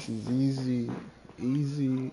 This is easy. Easy.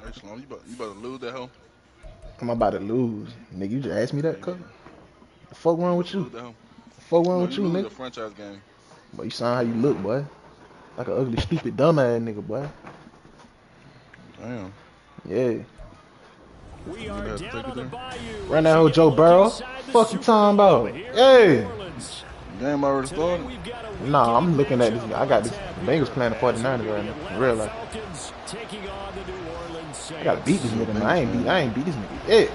Hey, Sloan, you about to lose that hoe? I'm about to lose. Nigga, you just asked me Yeah, that, cuz? The fuck you wrong about with to you? lose that hoe? The fuck You wrong know, with you you, lose nigga? your franchise game. Boy, you sound how you look, boy. Like an ugly, stupid, dumbass nigga, boy. Damn. Yeah. We You are gonna have to down take it on the there. bayou Run as that you whole get a Joe look Burrow. inside the Fuck you talking Superdome about? here in New Hey. Orleans. Game already Today started. we've got a Nah, I'm week-ending looking at this. matchup I on got this. tap The Bengals here playing the as we 49ers hear right the now. In Atlanta real life. Falcons taking on the New Orleans I gotta beat this Saints. You a nigga, man. I Bengals ain't beat. fan? I ain't beat this nigga yet.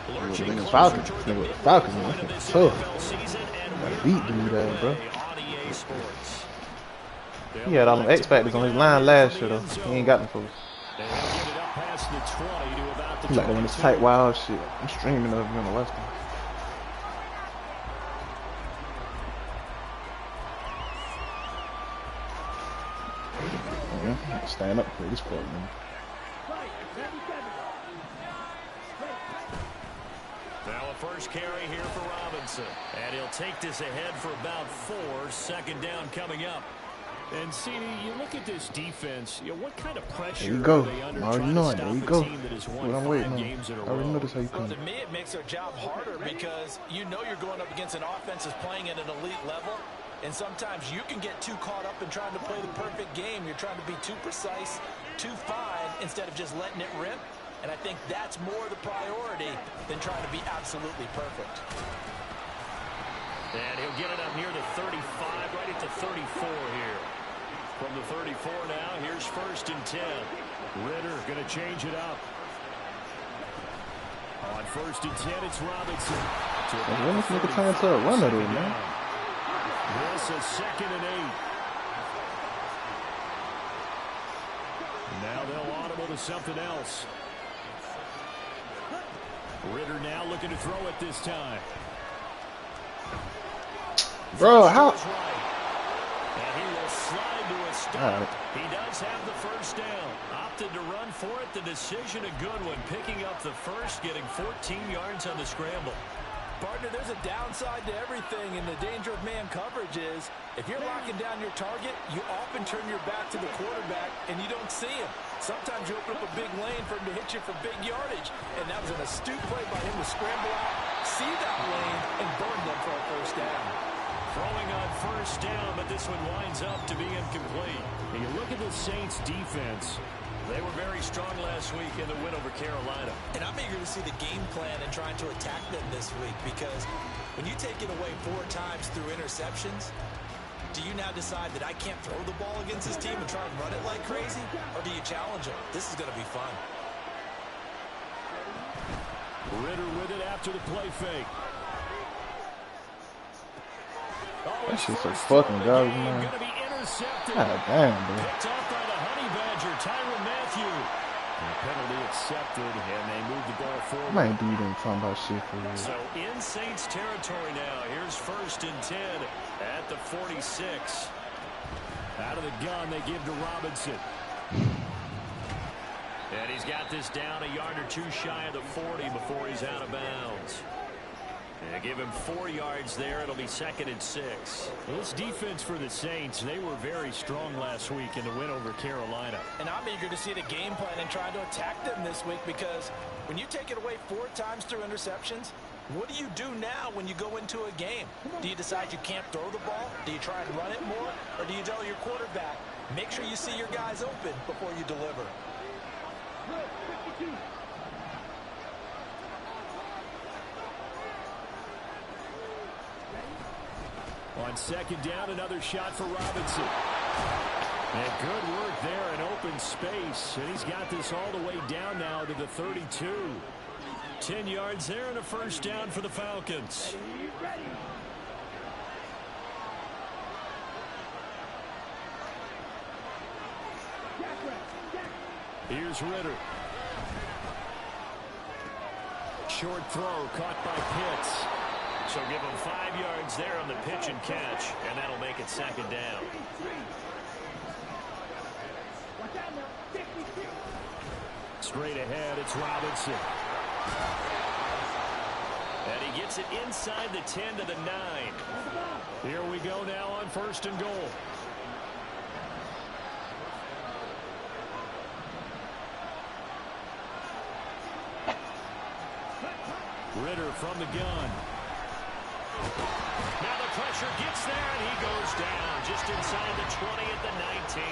You a Lurching Bengals closer fan? Falcons. toward This the nigga with the midway Falcons, man. point This of nigga this tough. NFL season, and Gotta we're beat dude ass, bro. underway on EA Sports. He They'll had all them elect X to bring factors it on his out line here from last the year though. end He ain't zone. got them folks. And he'll get it up past the 20 to about the He like to run this 22. tight wild shit. I'm streaming of him on the Western. Stand up for this fuck, man. Now a first carry here for Robinson. And he'll take this ahead for about 4. Second down coming up. And CD, you look at this defense, what kind of pressure There you go. are they under I already trying know to it. There stop you a go. team that has That's won what I'm waiting 5 on. games in a I already know row? this how you Well, come. to me, it makes their job harder because you know you're going up against an offense that's playing at an elite level. And sometimes you can get too caught up in trying to play the perfect game. You're trying to be too precise, too fine, instead of just letting it rip. And I think that's more the priority than trying to be absolutely perfect. And he'll get it up near the 35, right at the 34 here. From the 34 now, here's 1st and 10. Ritter going to change it up. On 1st and 10, it's Robinson. When this nigga turn into a runner though, man? This is 2nd and 8. Now they'll audible to something else. Ritter now looking to throw it this time. Bro, how? And he will slide to a stop. Right. He does have the first down. Opted to run for it. The decision a good one. Picking up the first, getting 14 yards on the scramble. Partner, there's a downside to everything, and the danger of man coverage is if you're locking down your target, you often turn your back to the quarterback and you don't see him. Sometimes you open up a big lane for him to hit you for big yardage, and that was an astute play by him to scramble out, see that lane, and burn them for a first down. Throwing on 1st down, but this one winds up to be incomplete. And you look at the Saints defense. They were very strong last week in the win over Carolina. And I'm eager to see the game plan and trying to attack them this week because when you take it away 4 times through interceptions, do you now decide that I can't throw the ball against this team and try and run it like crazy? Or do you challenge them? This is going to be fun. Ritter with it after the play fake. That shit's so fucking garbage, man. God damn, bro. Picked off by the Honey Badger, Tyrann Mathieu. And penalty accepted, and they move the ball forward. Man, dude ain't talking about shit for real. So in Saints territory now. Here's 1st and 10 at the 46. Out of the gun, they give to Robinson. he's got this down a yard or two shy of the 40 before he's out of bounds. And give him 4 yards there. It'll be 2nd and 6. Well, this defense for the Saints, they were very strong last week in the win over Carolina. And I'm eager to see the game plan and try to attack them this week, because when you take it away 4 times through interceptions, what do you do now when you go into a game? Do you decide you can't throw the ball? Do you try and run it more? Or do you tell your quarterback, make sure you see your guys open before you deliver? On 2nd down, another shot for Robinson. And good work there in open space. And he's got this all the way down now to the 32. 10 yards there and a 1st down for the Falcons. Here's Ritter. Short throw caught by Pitts. So give him 5 yards there on the pitch and catch, and that'll make it 2nd down. Straight ahead, it's Robinson. And he gets it inside the 10 to the 9. Here we go now on 1st and goal. Ritter from the gun. Now the pressure gets there, and he goes down just inside the 20 at the 19.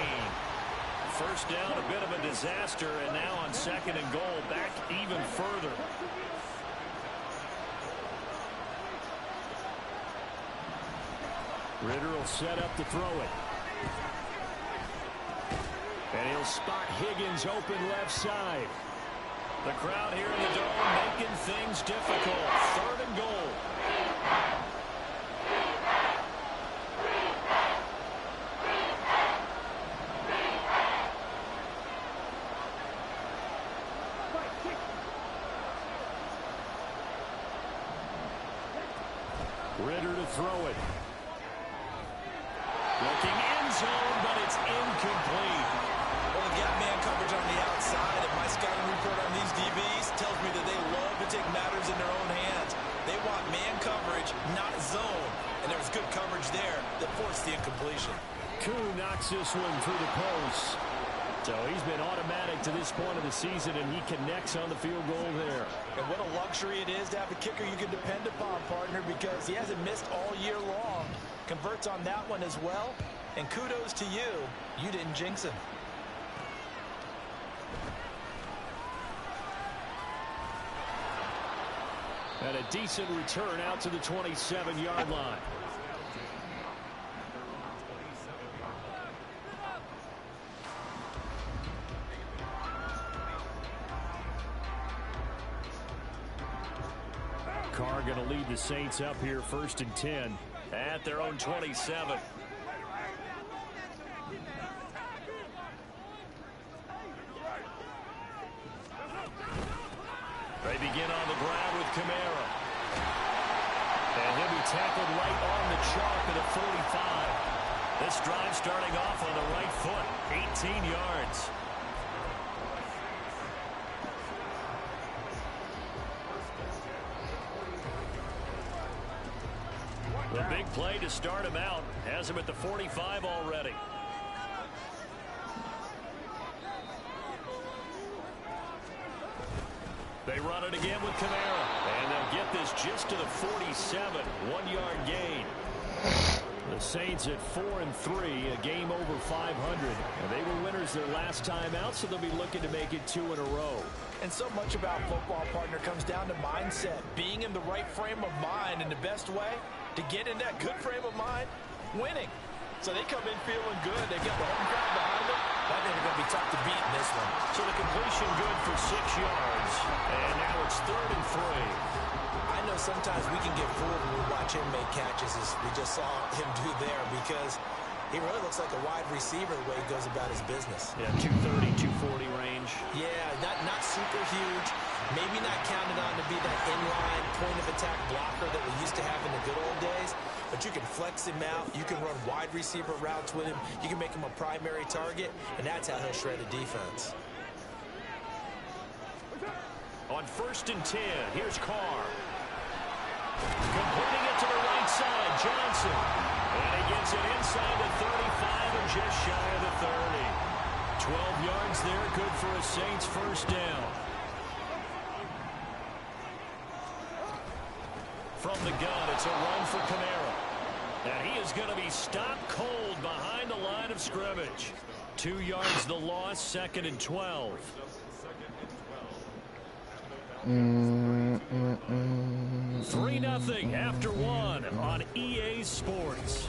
1st down, a bit of a disaster, and now on 2nd and goal, back even further. Ritter will set up to throw it. And he'll spot Higgins open left side. The crowd here in the Dome making things difficult. 3rd and goal. Ritter to throw it. Looking end zone, but it's incomplete. Well, they've got man coverage on the outside, and my scouting report on these DBs tells me that they love to take matters in their own hands. They want man coverage, not zone. And there was good coverage there that forced the incompletion. Koo knocks this one through the post. So he's been automatic to this point of the season, and he connects on the field goal there. And what a luxury it is to have a kicker you can depend upon, partner, because he hasn't missed all year long. Converts on that one as well. And kudos to you. You didn't jinx him. And a decent return out to the 27-yard line. Carr going to lead the Saints up here 1st and 10. At their own 27. They begin on the ground with Kamara. And he'll be tackled right on the chalk at the 45. This drive starting off on the right foot. 18 yards. The big play to start him out. Has him at the 45 already. They run it again with Kamara. And they'll get this just to the 47. 1-yard gain. The Saints at 4-3, a game over 500. And they were winners their last time out, so they'll be looking to make it 2 in a row. And so much about football, partner, comes down to mindset. Being in the right frame of mind, and the best way to get in that good frame of mind, winning. So they come in feeling good. They got the home crowd behind them. I think they're going to be tough to beat in this one. So the completion good for 6 yards. And now it's 3rd and 3. I know sometimes we can get fooled when we watch him make catches, as we just saw him do there, because he really looks like a wide receiver the way he goes about his business. Yeah, 230, 240 range. Yeah, not super huge. Maybe not counted on to be that inline point-of-attack blocker that we used to have in the good old days. But you can flex him out. You can run wide receiver routes with him. You can make him a primary target, and that's how he'll shred a defense. On 1st and 10, here's Carr. Completing it to the right side, Johnson. And he gets it inside the 35 and just shy of the 30. 12 yards there, good for a Saints first down. From the gun, it's a run for Kamara. And he is going to be stopped cold behind the line of scrimmage. 2 yards the loss, 2nd and 12. 3-0 after 1 on EA Sports.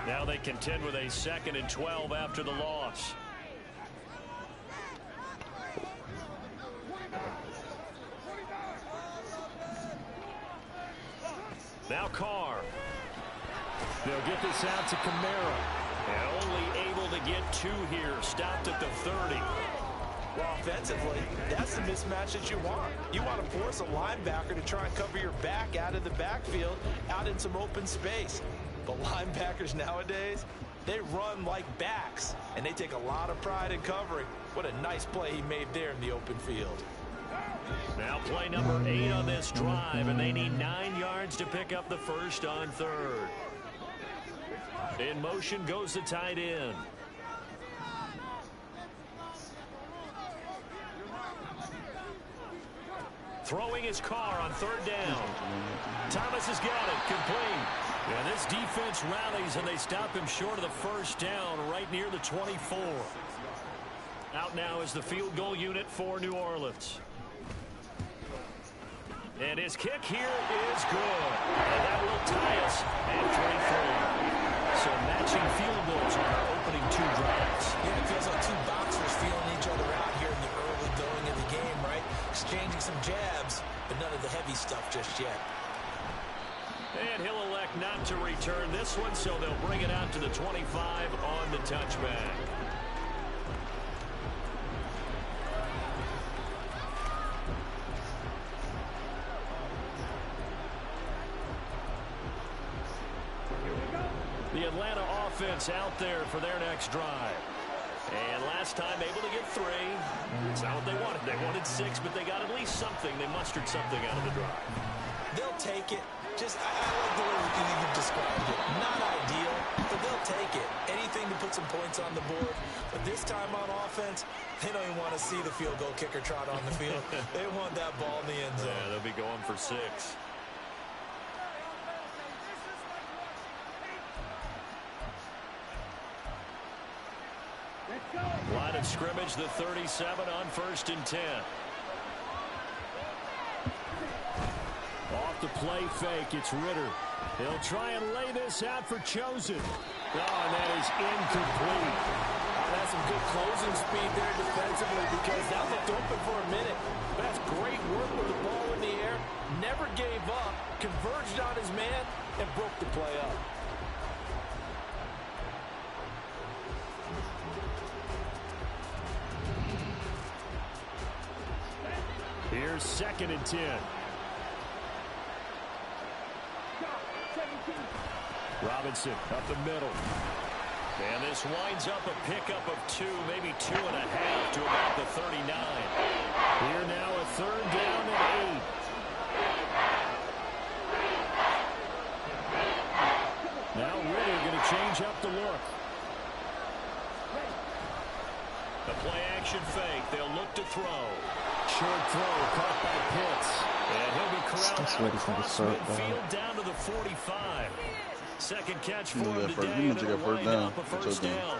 Now they contend with a 2nd and 12 after the loss. Now Carr. They'll get this out to Kamara. And only able to get 2 here. Stopped at the 30. Well, offensively, that's the mismatch that you want. You want to force a linebacker to try and cover your back out of the backfield, out in some open space. But linebackers nowadays, they run like backs, and they take a lot of pride in covering. What a nice play he made there in the open field. Now play number 8 on this drive, and they need 9 yards to pick up the first on 3rd. In motion goes the tight end. Throwing his Carr on 3rd down. Thomas has got it, complete. And this defense rallies, and they stop him short of the first down right near the 24. Out now is the field goal unit for New Orleans. And his kick here is good. And that will tie us at 23. So matching field goals on our opening 2 drives. Yeah, it feels like 2 boxers feeling each other out here in the early going of the game, right? Exchanging some jabs, but none of the heavy stuff just yet. And he'll elect not to return this one, so they'll bring it out to the 25 on the touchback. The Atlanta offense out there for their next drive. And last time able to get 3. It's not what they wanted. They wanted 6, but they got at least something. They mustered something out of the drive. They'll take it. Just, I like the way you've described it. Not ideal, but they'll take it. Anything to put some points on the board. But this time on offense, they don't even want to see the field goal kicker trot on the field. They want that ball in the end zone. Yeah, they'll be going for 6. Line of scrimmage, the 37 on 1st and 10. Off the play fake, it's Ritter. He'll try and lay this out for Chosen. Oh, and that is incomplete. That's some good closing speed there defensively, because that looked open for a minute. But that's great work with the ball in the air. Never gave up, converged on his man, and broke the play up. Here's 2nd and 10. Robinson up the middle. And this winds up a pickup of 2, maybe 2.5 to about the 39. Here now a 3rd down and 8. Now Ritter going to change up the look. The play action fake. They'll look to throw. Short throw caught by Pitts. And he'll be corralled across midfield down to the 45. Second catch for him today. And it'll wind up a first down.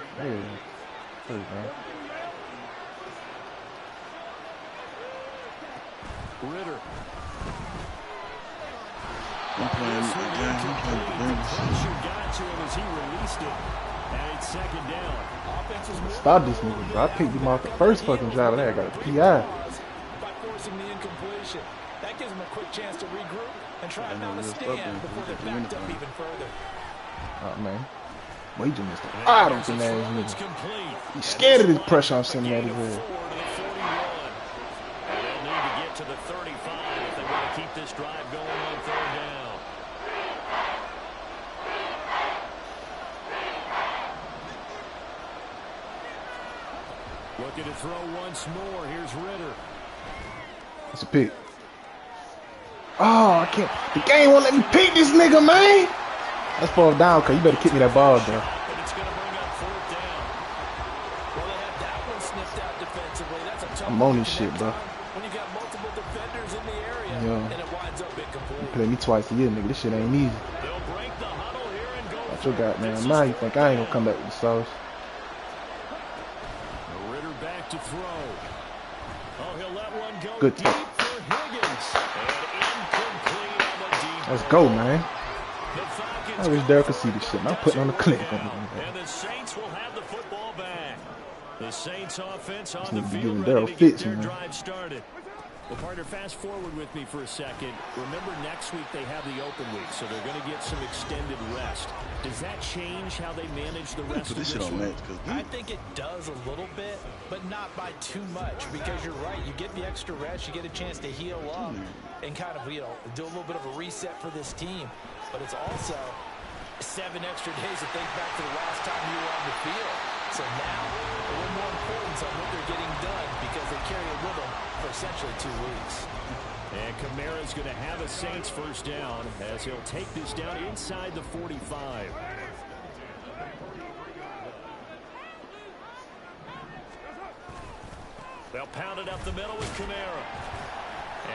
Ritter. Pressure got to him as he released it. And it's 2nd down. Stop this nigga, bro. I picked him off the first fucking drive and I got a PI. By forcing the incompletion. That gives him a quick chance to regroup and try and mount a stand before they're backed up even further. Oh, man. Well, he just missed it. I don't think that is nigga. He's scared of this pressure I'm sending at his head. They'll need to get to the 35 if they want to keep this drive going on third down. Looking to throw once more. Here's Ritter. It's a pick. Oh, I can't. The game won't let me pick this nigga, man. That's fall down, cause you better kick me that ball, bro. But it's going to bring up fourth down. Well, they had that one sniffed out defensively. That's a tough I'm on this shit, bro. when you got multiple defenders in the area, Yeah. and it winds up incomplete. You play me twice a year, nigga. This shit ain't easy. They'll break the huddle here and go. Watch your goddamn mind. You think I ain't gonna come back with the sauce? Ritter back to throw. Oh, he'll let one go Good deep for Higgins. And incomplete on the deep. Let's go, man. The Falcons I wish Derek could see this shit. I'm putting on the clip. and the Saints will have the football back. The Saints offense on the Need to be field giving ready to Daryl get fits, their man. drive started. Well, partner, fast forward with me for a second. Remember, next week they have the open week, so they're going to get some extended rest. Does that change how they manage the rest Put of this this shit on week? Max, cause I think it does a little bit, but not by too much, because you're right. You get the extra rest, you get a chance to heal up and kind of, do a little bit of a reset for this team. But it's also 7 extra days to think back to the last time you were on the field. So now, a little more importance on what they're getting done because they carry it with them for essentially 2 weeks. And Kamara's going to have a Saints first down as he'll take this down inside the 45. They'll pound it up the middle with Kamara.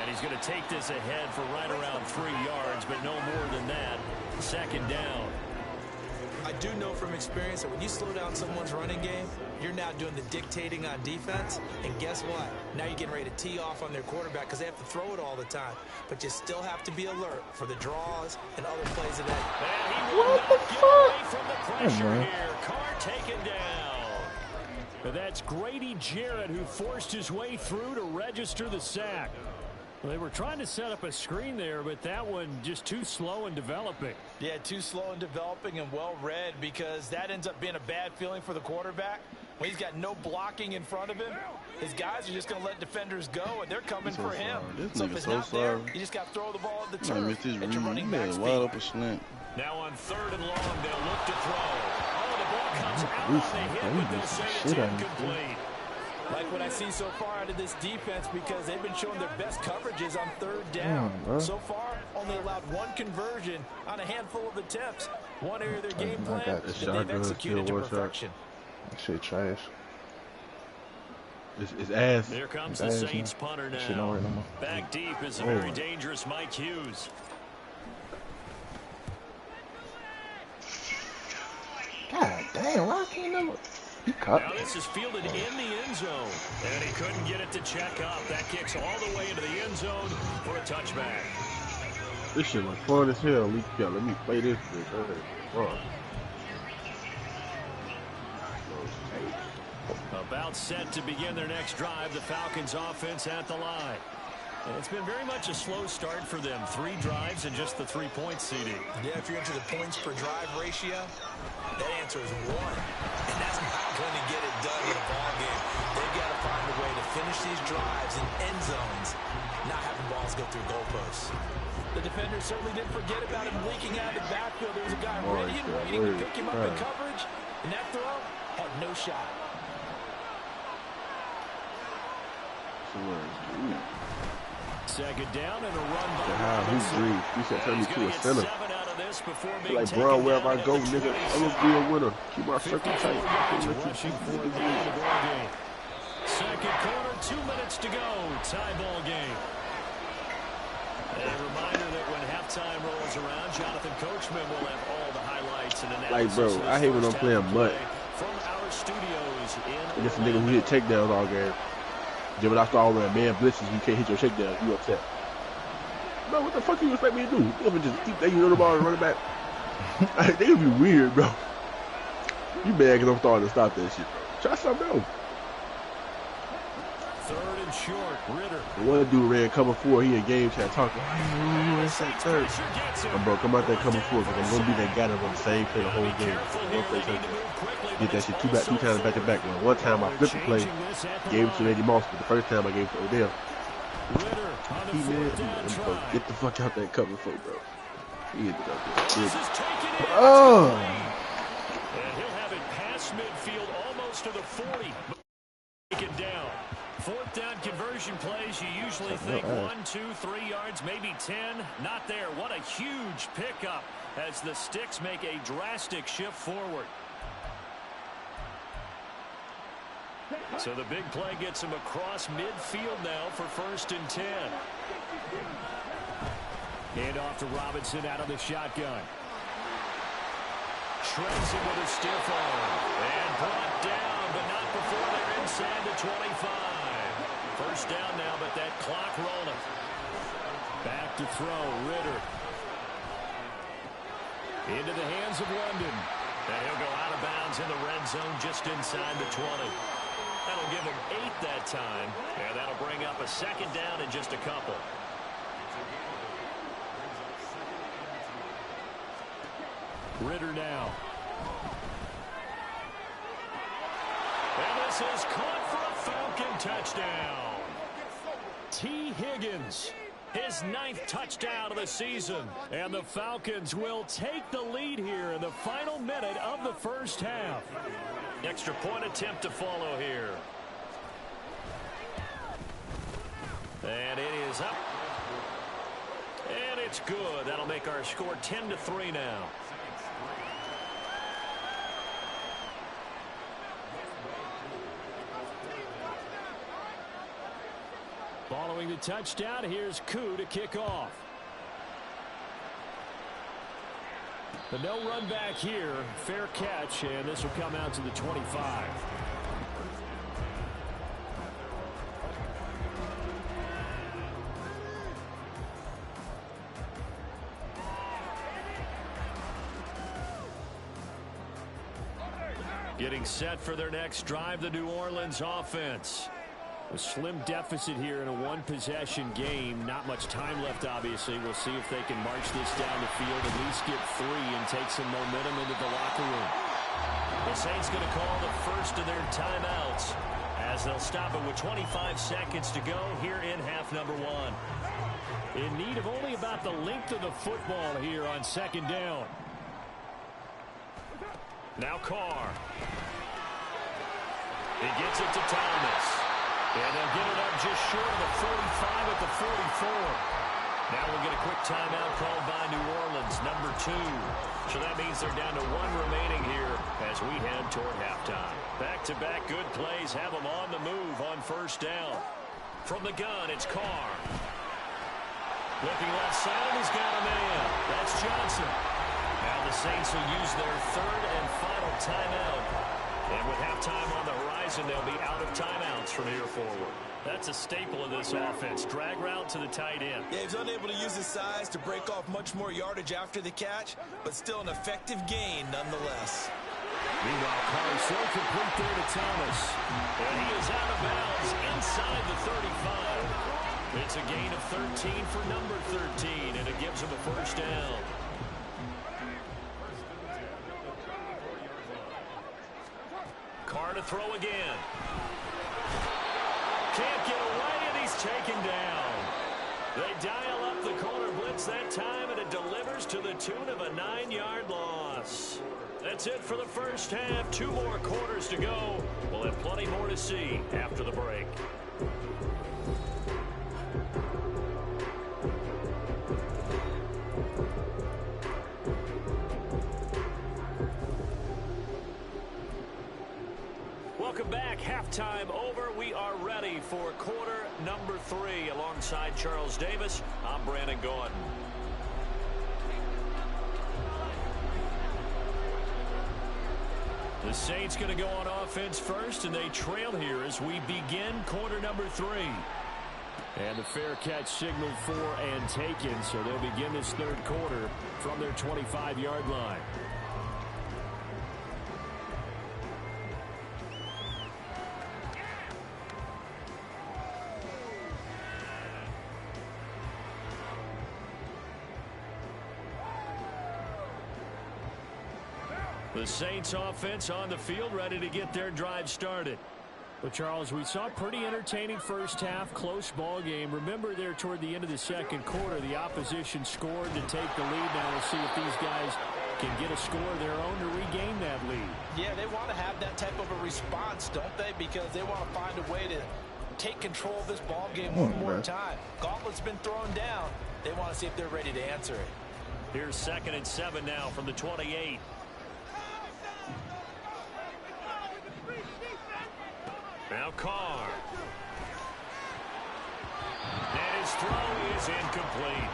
And he's going to take this ahead for right around 3 yards, but no more than that. Second down. I do know from experience that when you slow down someone's running game, you're now doing the dictating on defense. And guess what? Now you're getting ready to tee off on their quarterback because they have to throw it all the time. But you still have to be alert for the draws and other plays of that. And he will not get away from the pressure here. Carr taken down. But that's Grady Jarrett who forced his way through to register the sack. Well, they were trying to set up a screen there, but that one just too slow in developing. Yeah, too slow in developing and well read, because that ends up being a bad feeling for the quarterback. When he's got no blocking in front of him, his guys are just going to let defenders go, and they're coming for him. So if it's not there, you just got to throw the ball at the turf. It's your running back speed. wide open slant. Now on 3rd and long, they'll look to throw. Oh, the ball comes out on the hit, but they'll say it's incomplete. Like what I see so far out of this defense, because they've been showing their best coverages on 3rd down. So far, only allowed 1 conversion on a handful of attempts. One area of their game plan that they've executed to perfection. That shit trash. It's ass. Here comes It's the ass, Saints man. punter That shit don't now. work no more. Back deep is a very dangerous Mike Hughes. God damn, why can't I? He caught Now me. this is fielded in the end zone, and he couldn't get it to check up. That kicks all the way into the end zone for a touchback. This shit was fun as hell. Let me play this bitch. Fuck. About set to begin their next drive, the Falcons offense at the line. And it's been very much a slow start for them. 3 drives and just the 3-point CD. Yeah, if you're into the points per drive ratio, that answer is 1. And that's not going to get it done in a ball game. They've got to find a way to finish these drives in end zones, not having balls go through goalposts. The defender certainly didn't forget about him leaking out of the backfield. There was a guy ready and waiting to pick him up in coverage, and that throw had no shot. Second down and a run by He breathed. He said, turn me to a center. 7 out of this before being Like, taken bro, wherever down I go, at the nigga, 26. I'm gonna be a winner. Keep my circle 54 tight. yards rushing for the ball game. Second quarter, 2 minutes to go. Tie ball game. A reminder that when halftime rolls around, Jonathan Coachman will have all the highlights and analysis. Like, bro, I hate when I'm playing mutt. From our studios in Just a nigga who hit takedowns all game. Then when I start wearing man blitzes, you can't hit your takedowns. You upset. Bro, what the fuck you expect me to do? You ever just keep thinking you know the ball and run it back? They gonna be weird, bro. You mad because I'm starting to stop that shit, bro. Try something else. 3rd and short, Ritter. The one dude ran cover 4. He in game chat talking. It's like 3rd. Bro, come out there cover 4 because I'm gonna be that guy that run the same play the whole game. Get that shit 2 times back to back. One time I flipped the play, gave it to Eddie Moss, but the first time I gave it to Odell. Ritter On the He fourth man, down try. get the fuck out that cover for, bro. He hit it up there. This is taken in. Oh. And he'll have it past midfield almost to the 40. Taken down. Fourth down conversion plays, you usually think 1, 2, 3 yards, maybe 10. Not there. What a huge pickup as the Sticks make a drastic shift forward. So the big play gets him across midfield now for 1st and 10. Hand off to Robinson out of the shotgun. Shreds him with a stiff arm. And brought down, but not before they're inside the 25. First down now, but that clock rolling. Back to throw, Ritter. Into the hands of London. And he'll go out of bounds in the red zone just inside the 20. That'll give him 8 that time. And that'll bring up a 2nd down in just a couple. Ritter now. And this is caught for a Falcon touchdown. T. Higgins, his 9th touchdown of the season. And the Falcons will take the lead here in the final minute of the first half. Extra point attempt to follow here. And it is up. And it's good. That'll make our score 10-3 now. Following the touchdown, here's Koo to kick off. The no run back here, fair catch, and this will come out to the 25. Getting set for their next drive, the New Orleans offense. A slim deficit here in a one-possession game. Not much time left, obviously. We'll see if they can march this down the field, at least get 3 and take some momentum into the locker room. The Saints going to call the first of their timeouts as they'll stop it with 25 seconds to go here in half number 1. In need of only about the length of the football here on 2nd down. Now Carr. He gets it to Thomas. And they'll get it up just short of the 45 at the 44. Now we'll get a quick timeout called by New Orleans, number 2. So that means they're down to 1 remaining here as we head toward halftime. Back-to-back good plays have them on the move on 1st down. From the gun, it's Carr. Looking left side, he's got a man. That's Johnson. Now the Saints will use their 3rd and final timeout. And with halftime on the horizon, they'll be out of timeouts from here forward. That's a staple of this offense. Drag route to the tight end. Yeah, he's unable to use his size to break off much more yardage after the catch, but still an effective gain nonetheless. Meanwhile, Carr is so complete there to Thomas. And he is out of bounds inside the 35. It's a gain of 13 for number 13, and it gives him a 1st down. Carr to throw again. Can't get away, and he's taken down. They dial up the corner blitz that time, and it delivers to the tune of a 9-yard loss. That's it for the first half. 2 more quarters to go. We'll have plenty more to see after the break. Welcome back. Halftime over. We are ready for quarter number 3. Alongside Charles Davis, I'm Brandon Gordon. The Saints going to go on offense first, and they trail here as we begin quarter number 3. And the fair catch signaled for and taken, so they'll begin this 3rd quarter from their 25-yard line. The Saints offense on the field, ready to get their drive started. Well, Charles, we saw a pretty entertaining first half, close ball game. Remember there toward the end of the second quarter, the opposition scored to take the lead. Now we'll see if these guys can get a score of their own to regain that lead. Yeah, they want to have that type of a response, don't they? Because they want to find a way to take control of this ball game one more time. Gauntlet's been thrown down. They want to see if they're ready to answer it. Here's 2nd and 7 now from the 28. Now Carr. And his throw is incomplete.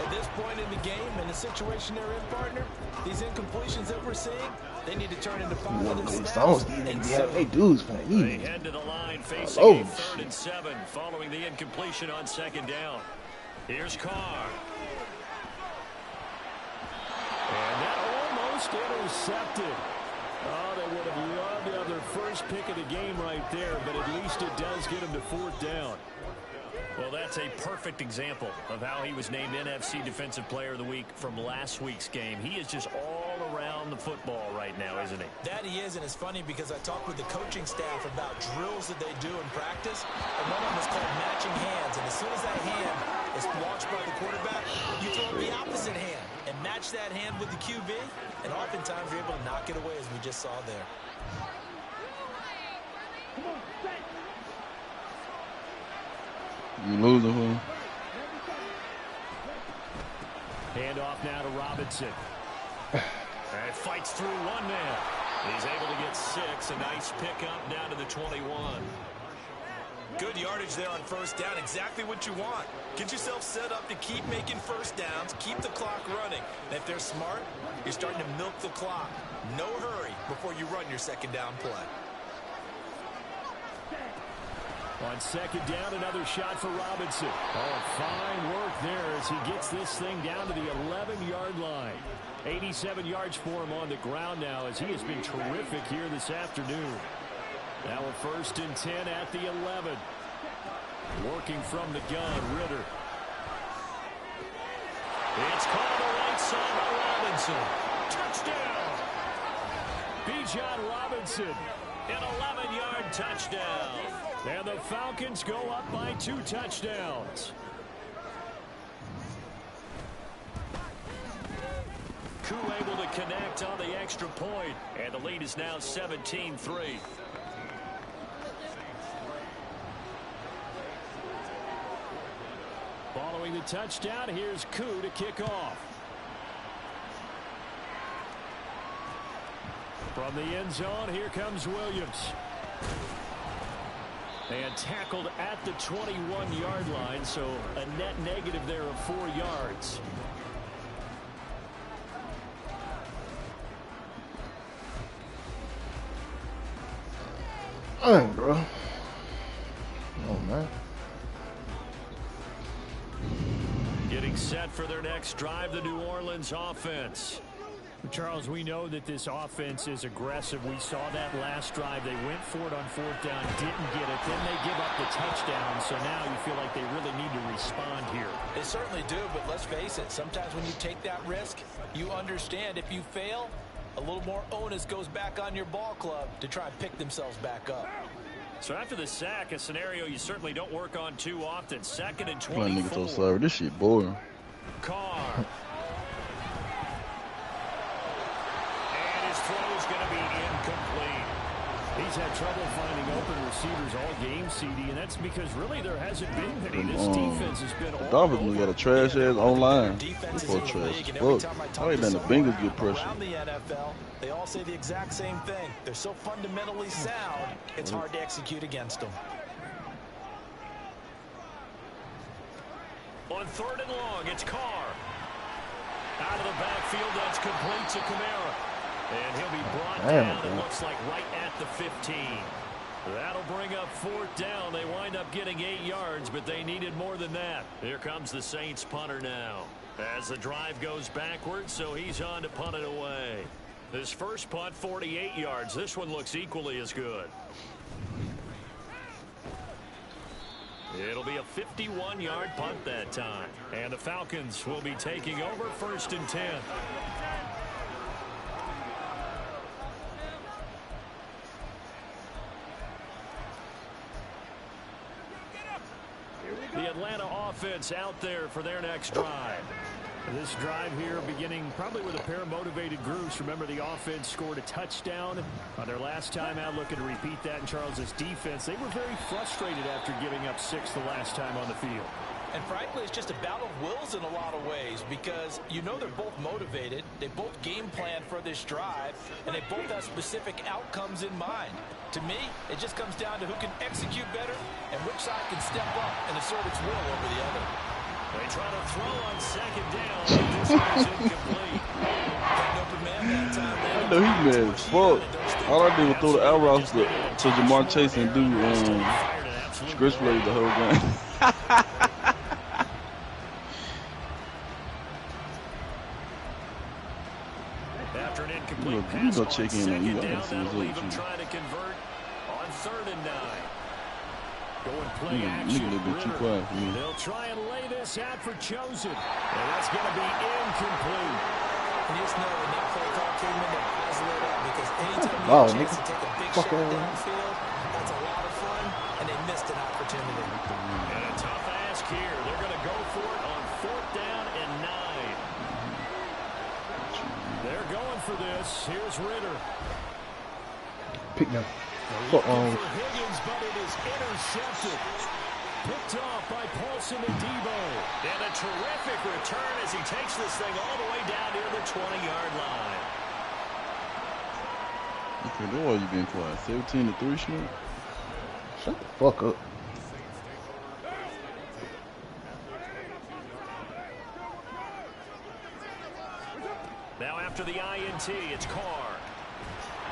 At this point in the game, in the situation they're in, partner, these incompletions that we're seeing, they need to turn into positive stats. They dudes for They head to the line facing a 3rd and 7 following the incompletion on 2nd down. Here's Carr. And that almost intercepted. Oh, they would have loved to have their first pick of the game right there, but at least it does get them to 4th down. Well, that's a perfect example of how he was named NFC Defensive Player of the Week from last week's game. He is just all around the football right now, isn't he? That he is, and it's funny because I talked with the coaching staff about drills that they do in practice, and one of them is called matching hands. And as soon as that hand is watched by the quarterback, you throw the opposite hand and match that hand with the QB, and oftentimes you're able to knock it away, as we just saw there. You losing, fool? Hand off now to Robinson. And fights through one man. He's able to get 6. A nice pickup down to the 21. Good yardage there on 1st down. Exactly what you want. Get yourself set up to keep making 1st downs, keep the clock running. And if they're smart, you're starting to milk the clock. No hurry before you run your 2nd down play. On 2nd down, another shot for Robinson. Oh, fine work there as he gets this thing down to the 11-yard line. 87 yards for him on the ground now as he has been terrific here this afternoon. Now a 1st and 10 at the 11. Working from the gun, Ritter. It's called the right side by Robinson. Touchdown! Bijan Robinson, An 11-yard touchdown. and the Falcons go up by 2 touchdowns. Koo able to connect on the extra point, and the lead is now 17-3. Following the touchdown, here's Koo to kick off. From the end zone, here comes Williams. And tackled at the 21-yard line, so a net negative there of 4 yards. Dang, bro. Oh, man. Getting set for their next drive, the New Orleans offense. Charles, we know that this offense is aggressive. We saw that last drive. They went for it on 4th down, didn't get it. Then they give up the touchdown. So now you feel like they really need to respond here. They certainly do, but let's face it. Sometimes when you take that risk, you understand if you fail, a little more onus goes back on your ball club to try and pick themselves back up. So after the sack, a scenario you certainly don't work on too often. 2nd and Playing niggas so 24. sorry. This shit boring. Carr. And his throw is going to be incomplete. He's had trouble finding open receivers all game, CD, and that's because really there hasn't been many. This Come on. defense has been all Dolphins got a trash ass online. Defenses For in the trash. league, and every Fuck. time I I talk ain't to letting the someone Bengals get pressure. around the NFL, they all say the exact same thing. They're so fundamentally sound, it's hard to execute against them. On 3rd and long, it's Carr. Out of the backfield, that's complete to Kamara. And he'll be brought down, it looks like right at the 15. That'll bring up 4th down. They wind up getting 8 yards, but they needed more than that. Here comes the Saints punter now. As the drive goes backwards, so he's on to punt it away. His first punt, 48 yards. This one looks equally as good. It'll be a 51-yard punt that time. And the Falcons will be taking over 1st and 10. The Atlanta offense out there for their next drive. This drive here beginning probably with a pair of motivated groups. Remember, the offense scored a touchdown on their last time out, looking to repeat that in Charles's defense. They were very frustrated after giving up 6 the last time on the field. And frankly, it's just a battle of wills in a lot of ways because you know they're both motivated. They both game plan for this drive, and they both have specific outcomes in mind. To me, it just comes down to who can execute better and which side can step up and assert its will over the other. They try to throw on second down. This one's incomplete. I know he's mad as fuck. All I did was throw the arrows to Jamar Chase and do script play the whole game. After an incomplete You pass go on check in on you. second I down, can see that'll what's leave up them with you. trying to convert on 3rd and 9. Going play Nigga action. a little bit too quiet for me. They'll try and lay this out for Chosen. And that's going to be incomplete. And you just know when that play call came in, their eyes lit up because anytime you Oh, have a chance nigga. to take a big Fuck shot on. downfield, that's a lot of fun, and they missed an opportunity. And a tough ask here. They're going to go for it on 4th down and 9. They're going for this. Here's Ritter. Pick them. Fuck Looking on. for Higgins, but it is intercepted. Picked off by Paulson and Debo. And a terrific return as he takes this thing all the way down near the 20-yard line. Okay, what you been quiet? 17-3, Schmidt? Shut the fuck up. Now after the INT, it's Carr.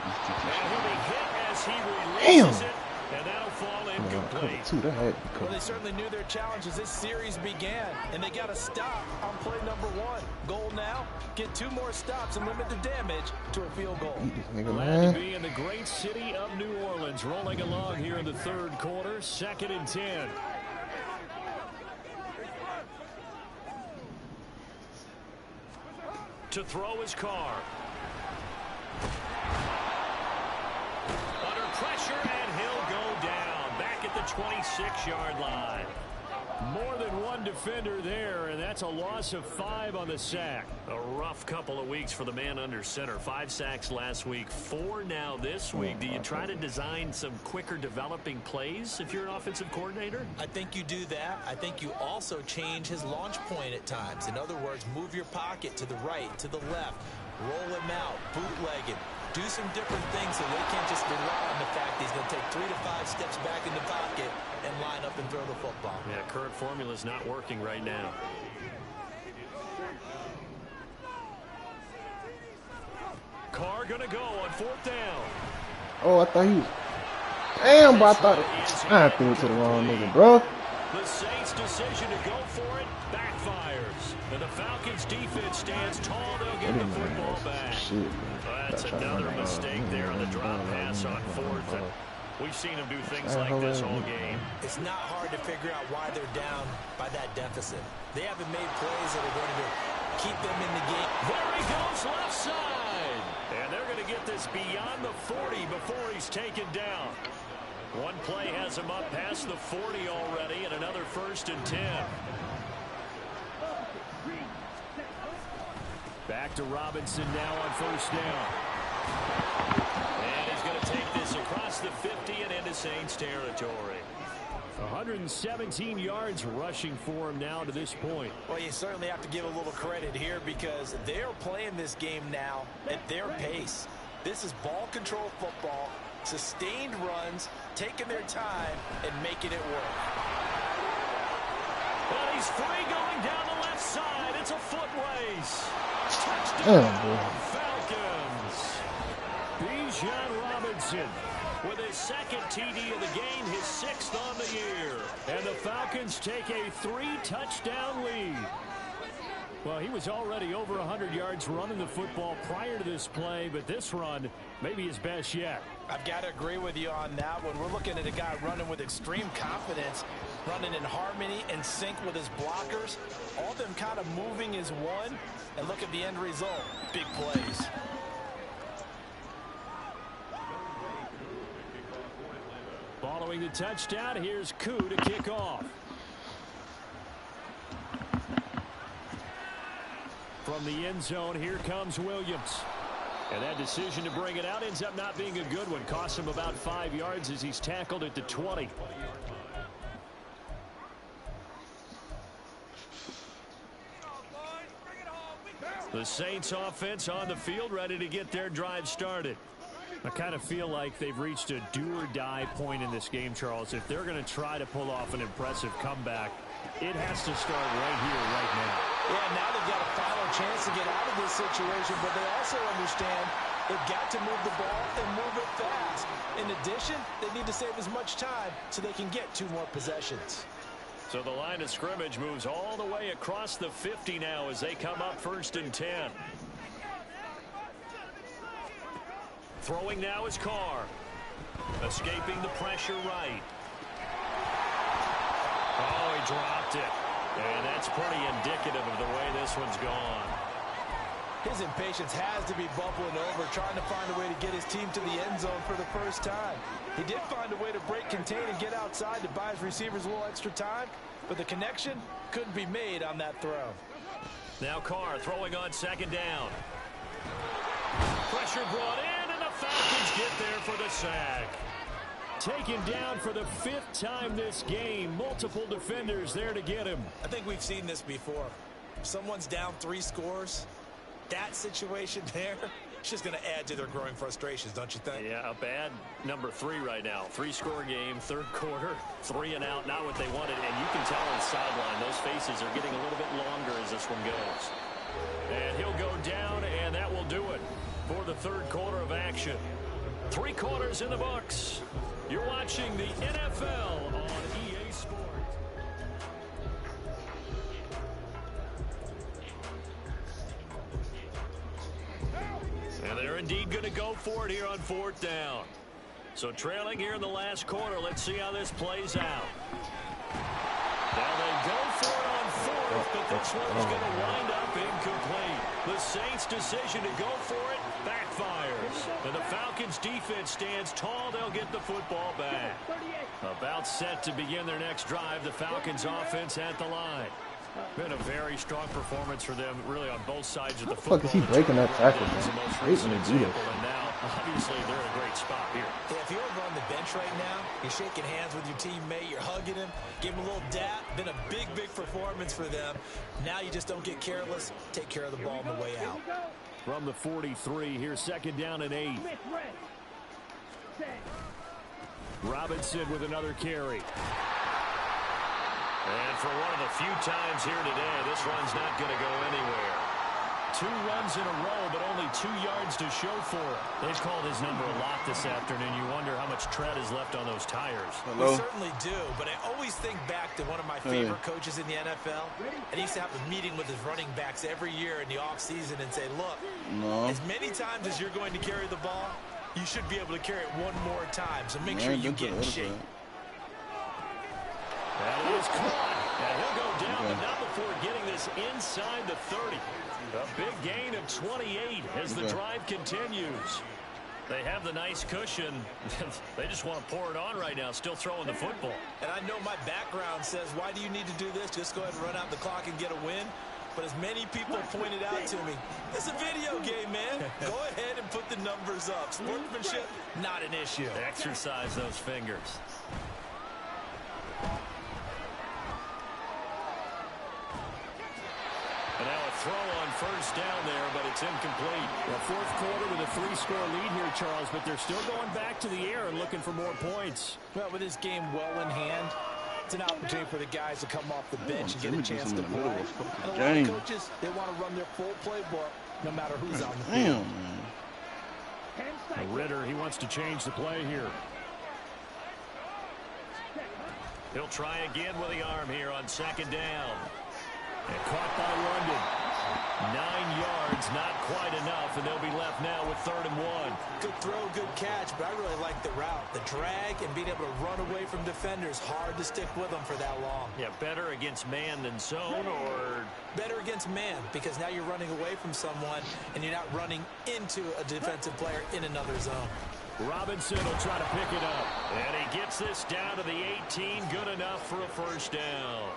And he'll be hit as he releases it. And that'll fall incomplete. Two, that had Well, they certainly knew their challenge as this series began, and they got to stop on play number 1. Goal now, get 2 more stops and limit the damage to a field goal. Eat this nigga, Glad man. to be in the great city of New Orleans, rolling along here in the 3rd quarter, 2nd and 10. To throw his Carr. Under pressure, and he'll go down. Back at the 26-yard line. More than one defender there, and that's a loss of 5 on the sack. A rough couple of weeks for the man under center. 5 sacks last week, 4 now this week. Do you try to design some quicker developing plays if you're an offensive coordinator? I think you do that. I think you also change his launch point at times. In other words, move your pocket to the right, to the left, roll him out, bootleg him. Do some different things so they can't just rely on the fact he's going to take 3 to 5 steps back in the pocket and line up and throw the football. Yeah, current formula is not working right now. Carr going to go on 4th down. Oh, I thought he was. Damn, bro, I threw it to the wrong nigga, bro. The Saints' decision to go for it backfires. And the Falcons' defense stands tall. They'll get the football back. Shit, man. That's another mistake there on the drop pass on 4th. And we've seen them do things like this all game. It's not hard to figure out why they're down by that deficit. They haven't made plays that are going to keep them in the game. There he goes, left side. And they're going to get this beyond the 40 before he's taken down. One play has him up past the 40 already, and another 1st and 10. Back to Robinson now on 1st down. And he's going to take this across the 50 and into Saints territory. 117 yards rushing for him now to this point. Well, you certainly have to give a little credit here because they're playing this game now at their pace. This is ball control football, sustained runs, taking their time, and making it work. Well, he's free going down the left side. It's a foot race. Touchdown, Damn, Falcons. Bijan Robinson with his 2nd TD of the game, his 6th on the year. And the Falcons take a 3-touchdown lead. Well, he was already over 100 yards running the football prior to this play, but this run may be his best yet. I've got to agree with you on that one. We're looking at a guy running with extreme confidence, running in harmony and sync with his blockers. All of them kind of moving as one. And look at the end result. Big plays. Following the touchdown, here's Koo to kick off. from the end zone. Here comes Williams. And that decision to bring it out ends up not being a good one. Costs him about 5 yards as he's tackled at the 20. The Saints offense on the field, ready to get their drive started. I kind of feel like they've reached a do-or-die point in this game, Charles. If they're going to try to pull off an impressive comeback, it has to start right here, right now. Yeah, now they've got a final chance to get out of this situation, but they also understand they've got to move the ball and move it fast. In addition, they need to save as much time so they can get 2 more possessions. So the line of scrimmage moves all the way across the 50 now as they come up 1st and 10. Throwing now is Carr. Escaping the pressure right. Oh, he dropped it. And that's pretty indicative of the way this one's gone. His impatience has to be bubbling over, trying to find a way to get his team to the end zone for the first time. He did find a way to break contain and get outside to buy his receivers a little extra time, but the connection couldn't be made on that throw. Now Carr throwing on 2nd down. Pressure brought in, and the Falcons get there for the sack. Taken down for the 5th time this game. Multiple defenders there to get him. I think we've seen this before. If someone's down 3 scores, that situation there, it's just going to add to their growing frustrations, don't you think? Yeah, a bad number 3 right now. 3-score game, 3rd quarter, 3 and out, not what they wanted. And you can tell on the sideline, those faces are getting a little bit longer as this one goes. And he'll go down, and that will do it for the 3rd quarter of action. 3 quarters in the books. You're watching the NFL on EA Sports. And they're indeed going to go for it here on 4th down. So trailing here in the last quarter. Let's see how this plays out. Now they go for it on 4th, but this one's going to wind up incomplete. The Saints' decision to go for it backfires. And the Falcons' defense stands tall. They'll get the football back. About set to begin their next drive. The Falcons' offense at the line. Been a very strong performance for them, really, on both sides of the football. What the fuck is he breaking that tackle? Great when they do this. And now, obviously, they're in a great spot here. Yeah, if you're over on the bench right now, you're shaking hands with your teammate, you're hugging him, give him a little dap. Been a big, big performance for them. Now you just don't get careless. Take care of the ball on the way out. From the 43, here's 2nd down and 8. Robinson with another carry. And for one of the few times here today, this run's not going to go anywhere. 2 runs in a row, but only 2 yards to show for it. They've called his number a lot this afternoon. You wonder how much tread is left on those tires. We certainly do, but I always think back to one of my favorite coaches in the NFL. And he used to have a meeting with his running backs every year in the offseason and say, look, as many times as you're going to carry the ball, you should be able to carry it 1 more time. So make sure you get in shape. That is caught. And he'll go down, but not before getting this inside the 30. A big gain of 28 as the drive continues. They have the nice cushion. They just want to pour it on right now, still throwing the football. And I know my background says, why do you need to do this? Just go ahead and run out the clock and get a win. But as many people pointed out to me, it's a video game, man. Go ahead and put the numbers up. Sportsmanship, not an issue. Exercise those fingers. And now a throw on 1st down there, but it's incomplete. Well, 4th quarter with a 3-score lead here, Charles, but they're still going back to the air and looking for more points. Well, with this game well in hand, it's an opportunity for the guys to come off the bench and get a chance to play. And a lot of coaches, they want to run their full playbook no matter who's on the field. Ritter, he wants to change the play here. He'll try again with the arm here on 2nd down. And caught by London. 9 yards, not quite enough, and they'll be left now with 3rd and 1. Good throw, good catch, but I really like the route. The drag and being able to run away from defenders. Hard to stick with them for that long. Yeah, better against man than zone, or? Better against man, because now you're running away from someone, and you're not running into a defensive player in another zone. Robinson will try to pick it up. And he gets this down to the 18. Good enough for a 1st down.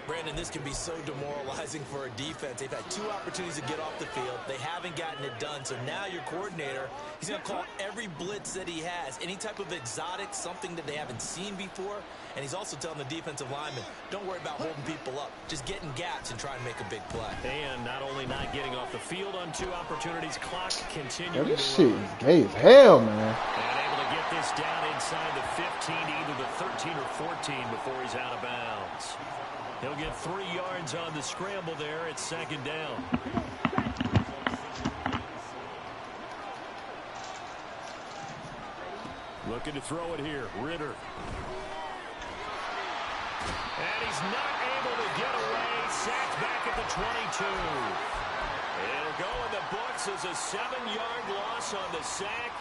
Brandon, this can be so demoralizing for a defense. They've had 2 opportunities to get off the field. They haven't gotten it done. So now your coordinator, he's going to call every blitz that he has, any type of exotic, something that they haven't seen before. And he's also telling the defensive lineman, don't worry about holding people up. Just get in gaps and try and make a big play. And not only not getting off the field on 2 opportunities, clock continuing. This shit is gay as hell, man. And able to get this down inside the 15 to either the 13 or 14 before he's out of bounds. He'll get 3 yards on the scramble there. It's 2nd down. Looking to throw it here. Ritter. And he's not able to get away. Sacked back at the 22. It'll go in the books as a 7-yard loss on the sack.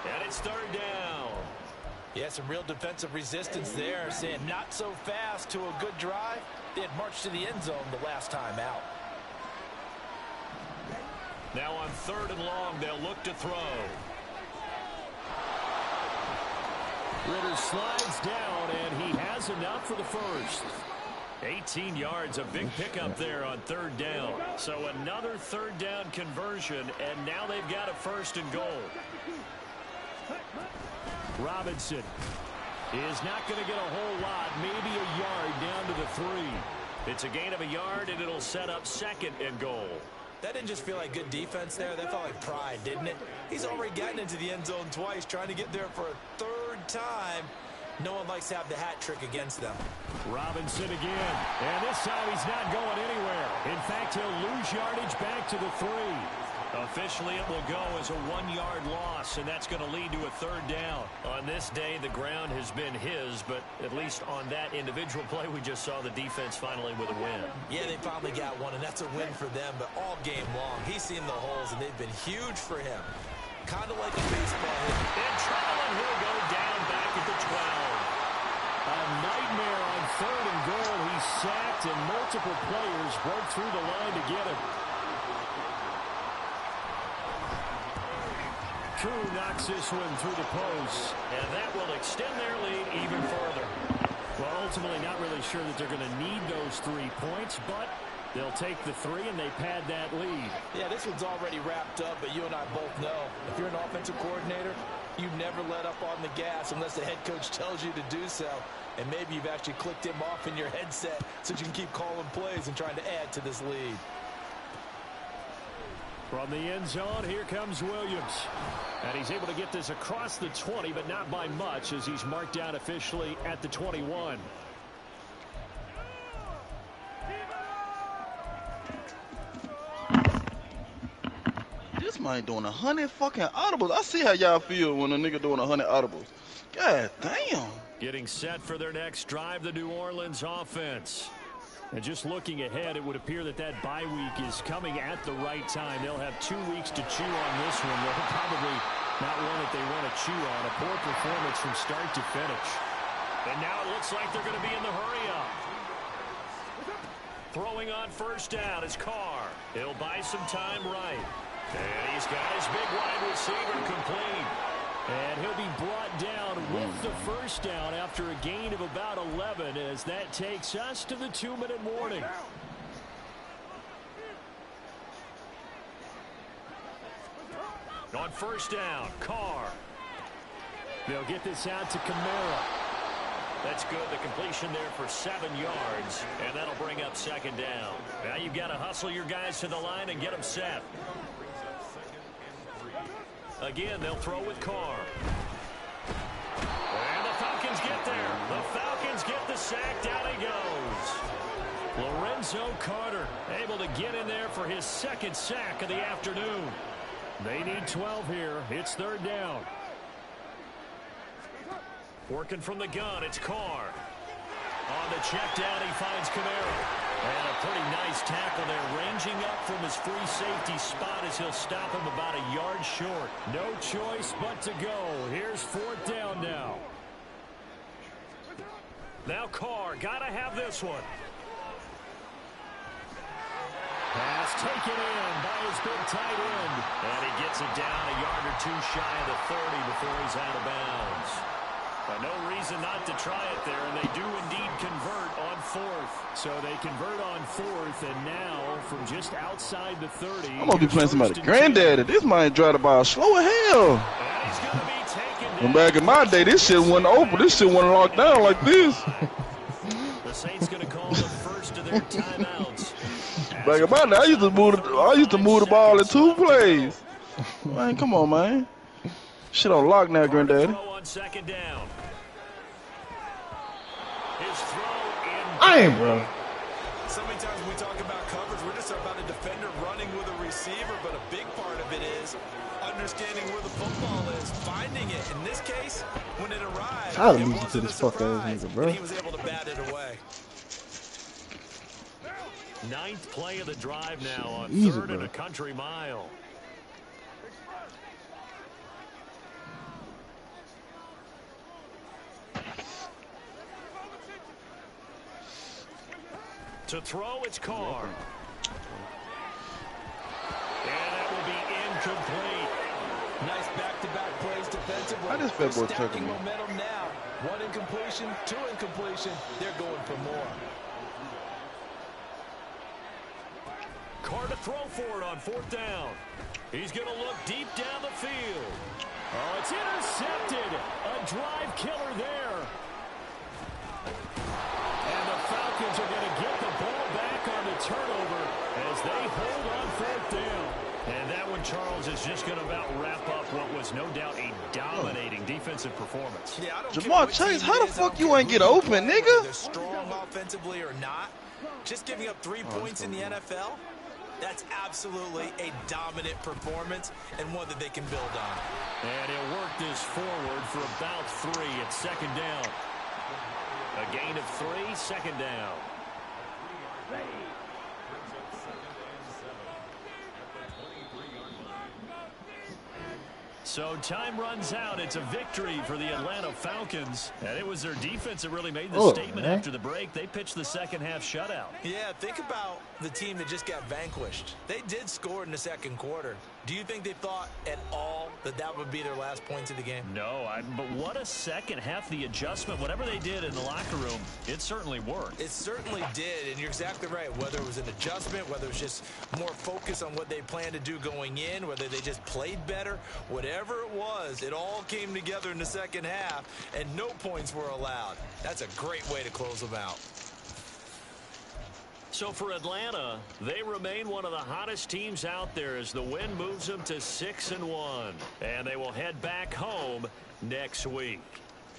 And it's 3rd down. Yeah, some real defensive resistance there, saying not so fast to a good drive. They had marched to the end zone the last time out. Now on 3rd and long, they'll look to throw. Ritter slides down, and he has enough for the first. 18 yards, a big pickup there on 3rd down. So another 3rd down conversion, and now they've got a 1st and goal. Robinson is not going to get a whole lot, maybe a yard down to the 3. It's a gain of a yard, and it'll set up 2nd and goal. That didn't just feel like good defense there. That felt like pride, didn't it? He's already gotten into the end zone twice, trying to get there for a 3rd time. No one likes to have the hat trick against them. Robinson again, and this time he's not going anywhere. In fact, he'll lose yardage back to the 3. Officially, it will go as a 1-yard loss, and that's going to lead to a 3rd down. On this day, the ground has been his, but at least on that individual play, we just saw the defense finally with a win. Yeah, they finally got one, and that's a win for them, but all game long, he's seen the holes, and they've been huge for him. Kind of like a baseball hit. In trouble, and he'll go down back at the 12. A nightmare on 3rd and goal. He's sacked, and multiple players broke through the line to get him. True knocks this one through the post, and that will extend their lead even further. Well, ultimately not really sure that they're going to need those 3 points, but they'll take the 3 and they pad that lead. Yeah, this one's already wrapped up, but you and I both know if you're an offensive coordinator, you never let up on the gas unless the head coach tells you to do so. And maybe you've actually clicked him off in your headset so you can keep calling plays and trying to add to this lead. From the end zone, here comes Williams. And he's able to get this across the 20, but not by much, as he's marked down officially at the 21. This man doing 100 fucking audibles. I see how y'all feel when a nigga doing 100 audibles. God damn. Getting set for their next drive, the New Orleans offense. And just looking ahead, it would appear that that bye week is coming at the right time. They'll have 2 weeks to chew on this one. They'll probably not one that they want to chew on. A poor performance from start to finish. And now it looks like they're going to be in the hurry-up. Throwing on 1st down is Carr. He'll buy some time right. And he's got his big wide receiver complete. And he'll be brought down with the 1st down after a gain of about 11, as that takes us to the 2-minute warning. On 1st down, Carr. They'll get this out to Kamara. That's good. The completion there for 7 yards, and that'll bring up 2nd down. Now you've got to hustle your guys to the line and get them set. Again, they'll throw with Carr. And the Falcons get there. The Falcons get the sack. Down he goes. Lorenzo Carter able to get in there for his 2nd sack of the afternoon. They need 12 here. It's 3rd down. Working from the gun, it's Carr. On the check down, he finds Kamara. And a pretty nice tackle there, ranging up from his free safety spot as he'll stop him about a yard short. No choice but to go. Here's 4th down now. Now Carr, got to have this one. Pass taken in by his big tight end. And he gets it down a yard or 2 shy of the 30 before he's out of bounds. No reason not to try it there, and they do indeed convert on fourth. So they convert on fourth, and now from just outside the 30. I'm gonna be playing somebody granddaddy. This might drive the ball slow as hell. And he's going to be taken down. And back in my day, this shit wasn't open. This shit wasn't locked down like this. The Saints going to call the first of their timeouts. Back in my day, I used to move the ball in 2 plays. Man, come on, man. Shit on lock now, granddaddy. On second down. His throw in. I ain't, bro. So many times we talk about coverage, we're just about a defender running with a receiver, but a big part of it is understanding where the football is, finding it. In this case, when it arrived, I'll it lose it to wasn't this a fuck ass surprise, nigga, bro. and he was able to bat it away. 9th play of the drive now on Easy, 3rd bro. and a country mile. To throw, it's Carr. And that will be incomplete. Nice back-to-back plays defensively. How does Fat Boy They're stacking tackle me? momentum now. 1 incompletion, 2 incompletion. They're going for more. Carr to throw for it on 4th down. He's going to look deep down the field. Oh, it's intercepted. A drive killer there. And the Falcons are going to get the ball back on the turnover as they hold on 4th down. And that one, Charles, is just going to about wrap up what was no doubt a dominating defensive performance. Yeah, I don't Jamar care Chase, what how the team it is, fuck I don't you care ain't who get you open, play, nigga? whether they're strong offensively or not. Just giving up 3 points in the NFL, that's absolutely a dominant performance and one that they can build on. And he'll work this forward for about 3 at 2nd down. A gain of 3, 2nd down. So time runs out. It's a victory for the Atlanta Falcons. And it was their defense that really made the statement after the break. They pitched the second half shutout. Yeah, think about the team that just got vanquished. They did score in the 2nd quarter. Do you think they thought at all that that would be their last points of the game? No, but what a second half. The adjustment, whatever they did in the locker room, it certainly worked. It certainly did, and you're exactly right. Whether it was an adjustment, whether it was just more focus on what they planned to do going in, whether they just played better, whatever it was, it all came together in the second half, and no points were allowed. That's a great way to close them out. So for Atlanta, they remain one of the hottest teams out there as the win moves them to 6-1. And they will head back home next week.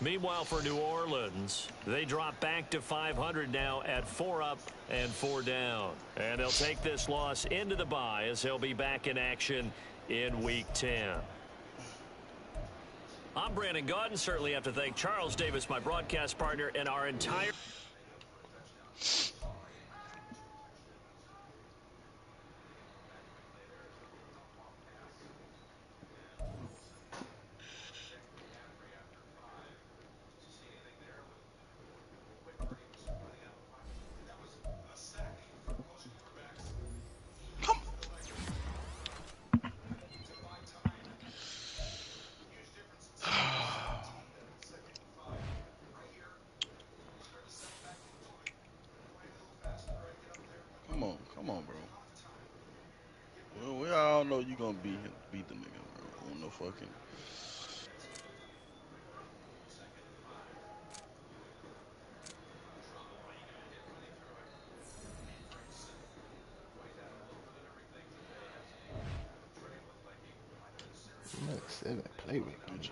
Meanwhile, for New Orleans, they drop back to 500 now at 4 up and 4 down. And they'll take this loss into the bye as they'll be back in action in Week 10. I'm Brandon Gaudin. Certainly have to thank Charles Davis, my broadcast partner, and our entire... Come on, bro. Well, we all know you gonna beat the nigga, bro. On no fucking. Play with me.